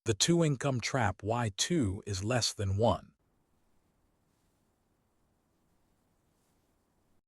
The two-income trap, why 2 is less than 1.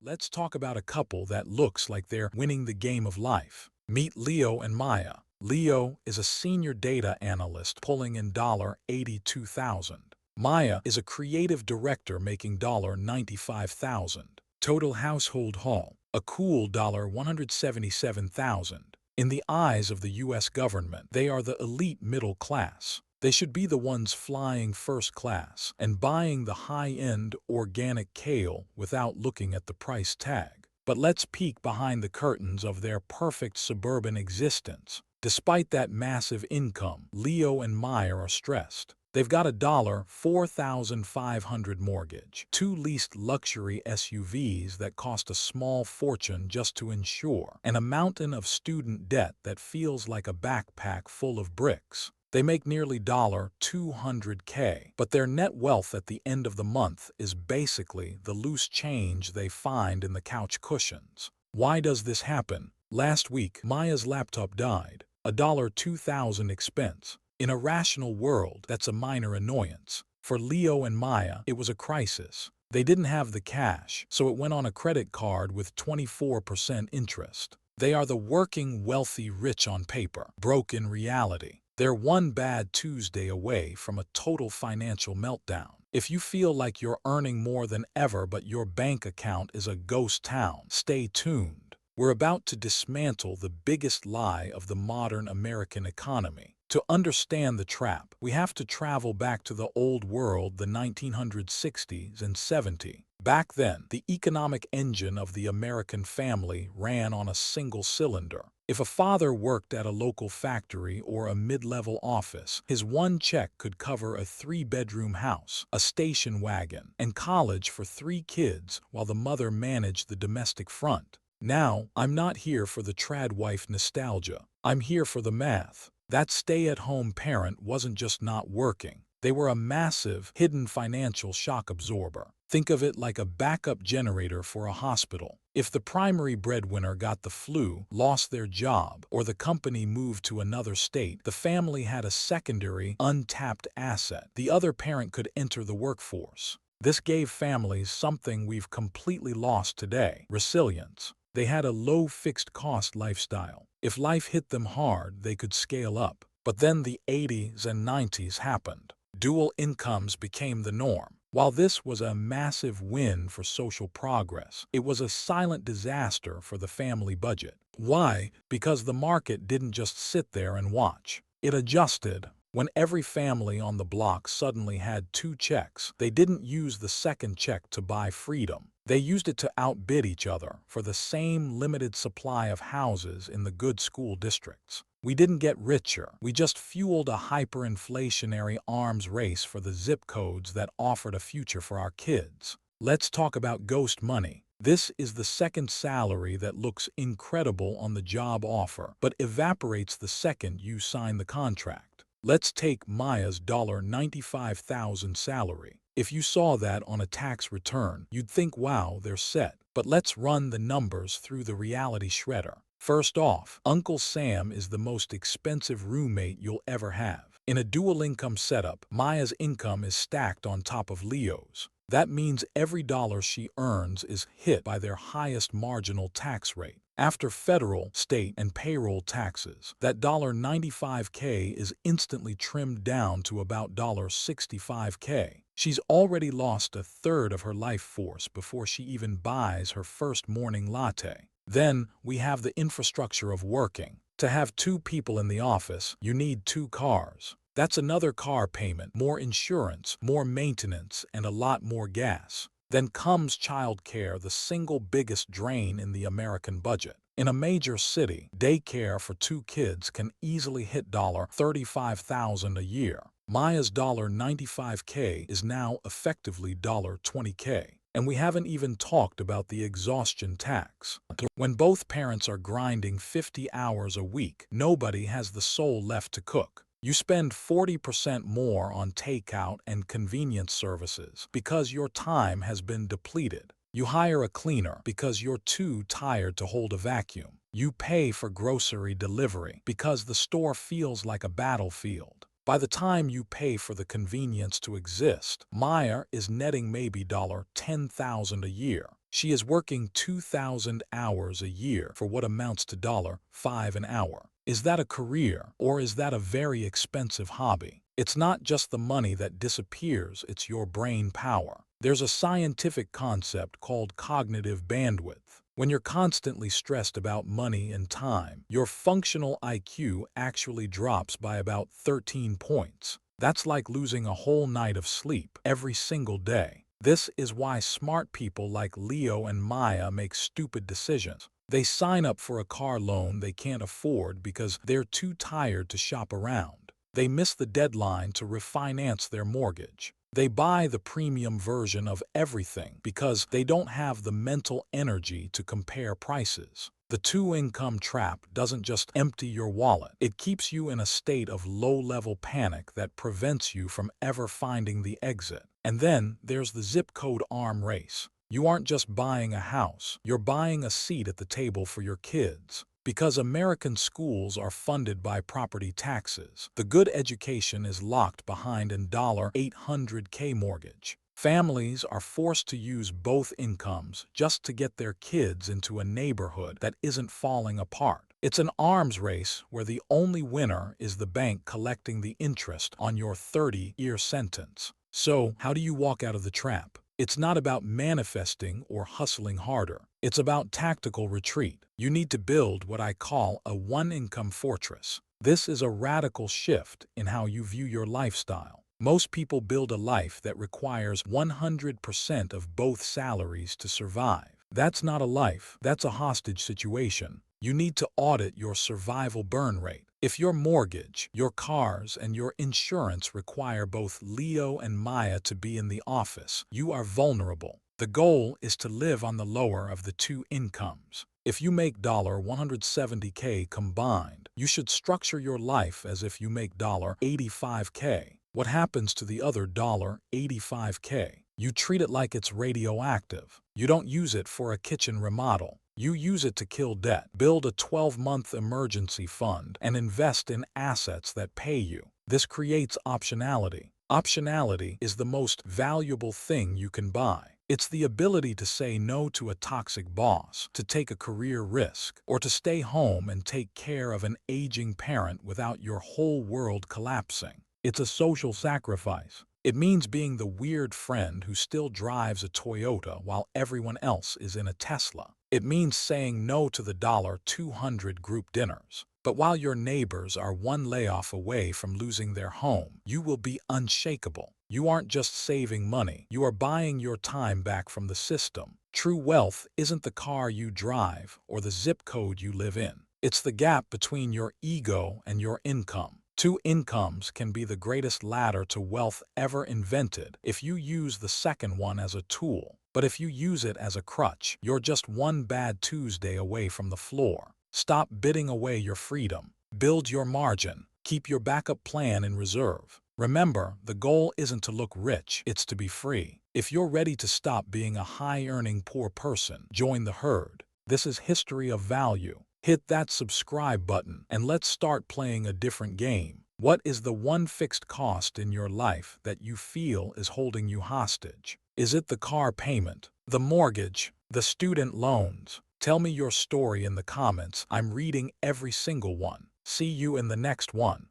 Let's talk about a couple that looks like they're winning the game of life. Meet Leo and Maya. Leo is a senior data analyst pulling in $82,000. Maya is a creative director making $95,000. Total household haul, a cool $177,000. In the eyes of the U.S. government, they are the elite middle class. They should be the ones flying first class and buying the high-end organic kale without looking at the price tag. But let's peek behind the curtains of their perfect suburban existence. Despite that massive income, Leo and Maya are stressed. They've got a $4,500 mortgage, 2 leased luxury SUVs that cost a small fortune just to insure, and a mountain of student debt that feels like a backpack full of bricks. They make nearly $200K, but their net wealth at the end of the month is basically the loose change they find in the couch cushions. Why does this happen? Last week, Maya's laptop died, a $2,000 expense. In a rational world, that's a minor annoyance. For Leo and Maya, it was a crisis. They didn't have the cash, so it went on a credit card with 24% interest. They are the working, wealthy rich on paper, broke in reality. They're one bad Tuesday away from a total financial meltdown. If you feel like you're earning more than ever but your bank account is a ghost town, stay tuned. We're about to dismantle the biggest lie of the modern American economy. To understand the trap, we have to travel back to the old world, the 1960s and 70s. Back then, the economic engine of the American family ran on a single cylinder. If a father worked at a local factory or a mid-level office, his one check could cover a 3-bedroom house, a station wagon, and college for 3 kids while the mother managed the domestic front. Now, I'm not here for the trad wife nostalgia. I'm here for the math. That stay-at-home parent wasn't just not working. They were a massive, hidden financial shock absorber. Think of it like a backup generator for a hospital. If the primary breadwinner got the flu, lost their job, or the company moved to another state, the family had a secondary, untapped asset. The other parent could enter the workforce. This gave families something we've completely lost today: resilience. They had a low fixed-cost lifestyle. If life hit them hard, they could scale up. But then the 80s and 90s happened. Dual incomes became the norm. While this was a massive win for social progress, it was a silent disaster for the family budget. Why? Because the market didn't just sit there and watch. It adjusted. When every family on the block suddenly had 2 checks, they didn't use the second check to buy freedom. They used it to outbid each other for the same limited supply of houses in the good school districts. We didn't get richer, we just fueled a hyperinflationary arms race for the zip codes that offered a future for our kids. Let's talk about ghost money. This is the second salary that looks incredible on the job offer, but evaporates the second you sign the contract. Let's take Maya's $95,000 salary. If you saw that on a tax return, you'd think, wow, they're set. But let's run the numbers through the reality shredder. First off, Uncle Sam is the most expensive roommate you'll ever have. In a dual-income setup, Maya's income is stacked on top of Leo's. That means every dollar she earns is hit by their highest marginal tax rate. After federal, state, and payroll taxes, that $95K is instantly trimmed down to about $65K. She's already lost a third of her life force before she even buys her first morning latte. Then we have the infrastructure of working. To have 2 people in the office, you need 2 cars. That's another car payment, more insurance, more maintenance, and a lot more gas. Then comes childcare, the single biggest drain in the American budget. In a major city, daycare for 2 kids can easily hit $35,000 a year. Maya's $95K is now effectively $20K. And we haven't even talked about the exhaustion tax. When both parents are grinding 50 hours a week, nobody has the soul left to cook. You spend 40% more on takeout and convenience services because your time has been depleted. You hire a cleaner because you're too tired to hold a vacuum. You pay for grocery delivery because the store feels like a battlefield. By the time you pay for the convenience to exist, Maya is netting maybe $10,000 a year. She is working 2,000 hours a year for what amounts to $5 an hour. Is that a career, or is that a very expensive hobby? It's not just the money that disappears, it's your brain power. There's a scientific concept called cognitive bandwidth. When you're constantly stressed about money and time, your functional IQ actually drops by about 13 points. That's like losing a whole night of sleep every single day. This is why smart people like Leo and Maya make stupid decisions. They sign up for a car loan they can't afford because they're too tired to shop around. They miss the deadline to refinance their mortgage. They buy the premium version of everything because they don't have the mental energy to compare prices. The two-income trap doesn't just empty your wallet. It keeps you in a state of low-level panic that prevents you from ever finding the exit. And then there's the zip code arm race. You aren't just buying a house, you're buying a seat at the table for your kids. Because American schools are funded by property taxes, the good education is locked behind an $800K mortgage. Families are forced to use both incomes just to get their kids into a neighborhood that isn't falling apart. It's an arms race where the only winner is the bank collecting the interest on your 30-year sentence. So, how do you walk out of the trap? It's not about manifesting or hustling harder. It's about tactical retreat. You need to build what I call a one-income fortress. This is a radical shift in how you view your lifestyle. Most people build a life that requires 100% of both salaries to survive. That's not a life, that's a hostage situation. You need to audit your survival burn rate. If your mortgage, your cars, and your insurance require both Leo and Maya to be in the office, you are vulnerable. The goal is to live on the lower of the two incomes. If you make $170K combined, you should structure your life as if you make $85K. What happens to the other $85K? You treat it like it's radioactive. You don't use it for a kitchen remodel. You use it to kill debt, build a 12-month emergency fund, and invest in assets that pay you. This creates optionality. Optionality is the most valuable thing you can buy. It's the ability to say no to a toxic boss, to take a career risk, or to stay home and take care of an aging parent without your whole world collapsing. It's a social sacrifice. It means being the weird friend who still drives a Toyota while everyone else is in a Tesla. It means saying no to the $200 group dinners. But while your neighbors are one layoff away from losing their home, you will be unshakable. You aren't just saving money, you are buying your time back from the system. True wealth isn't the car you drive or the zip code you live in. It's the gap between your ego and your income. Two incomes can be the greatest ladder to wealth ever invented if you use the second one as a tool. But if you use it as a crutch, you're just one bad Tuesday away from the floor. Stop bidding away your freedom. Build your margin. Keep your backup plan in reserve. Remember, the goal isn't to look rich, it's to be free. If you're ready to stop being a high-earning poor person, join the herd. This is History of Value. Hit that subscribe button and let's start playing a different game. What is the one fixed cost in your life that you feel is holding you hostage? Is it the car payment, the mortgage, the student loans? Tell me your story in the comments. I'm reading every single one. See you in the next one.